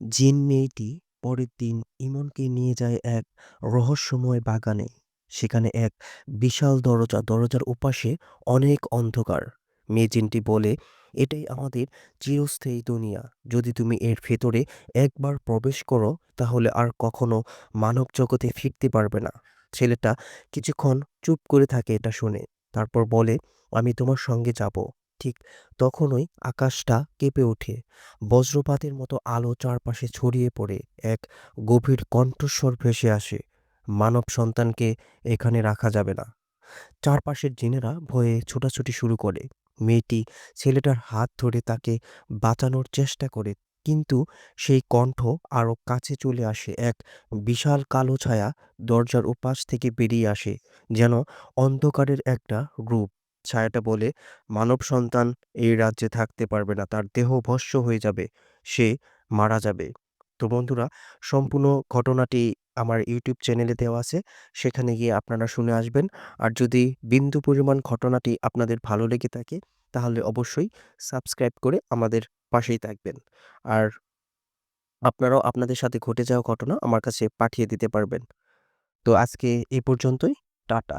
জিন মেয়েটি পরের দিন ইমনকে নিয়ে যায় এক রহস্যময় বাগানে। সেখানে এক বিশাল দরজার ওপাশে অনেক অন্ধকার। মেয়ে জিনটি বলে, এটাই আমাদের চিরস্থায়ী দুনিয়া। যদি তুমি এর ভেতরে একবার প্রবেশ করো তাহলে আর কখনো মানব জগতে ফিরতে পারবে না। ছেলেটা কিছুক্ষণ চুপ করে থাকে এটা শুনে, তারপর বলে, আমি তোমার সঙ্গে যাব। ঠিক তখনই আকাশটা কেঁপে ওঠে। বজ্রপাতের মতো আলো চারপাশে ছড়িয়ে পড়ে। এক গভীর কণ্ঠস্বর ভেসে আসে, মানব সন্তানকে এখানে রাখা যাবে না। চারপাশের জিনেরা ভয়ে ছোটাছুটি শুরু করে। মেয়েটি ছেলেটার হাত ধরে তাকে বাঁচানোর চেষ্টা করে, কিন্তু সেই কণ্ঠ আরও কাছে চলে আসে। এক বিশাল কালো ছায়া দরজার ওপাশ থেকে বেরিয়ে আসে, যেন অন্ধকারের একটা রূপ। ছায়াটা বলে, মানব সন্তান এই রাজ্যে থাকতে পারবে না, তার দেহ ভস্ম হয়ে যাবে, সে মারা যাবে। তো বন্ধুরা, সম্পূর্ণ ঘটনাটি আমার ইউটিউব চ্যানেলে দেওয়া আছে, সেখানে গিয়ে আপনারা শুনে আসবেন। আর যদি বিন্দু পরিমাণ ঘটনাটি আপনাদের ভালো লেগে থাকে তাহলে অবশ্যই সাবস্ক্রাইব করে আমাদের পাশেই থাকবেন। আর আপনারাও আপনাদের সাথে ঘটে যাওয়া ঘটনা আমার কাছে পাঠিয়ে দিতে পারবেন। তো আজকে এই পর্যন্তই। টাটা।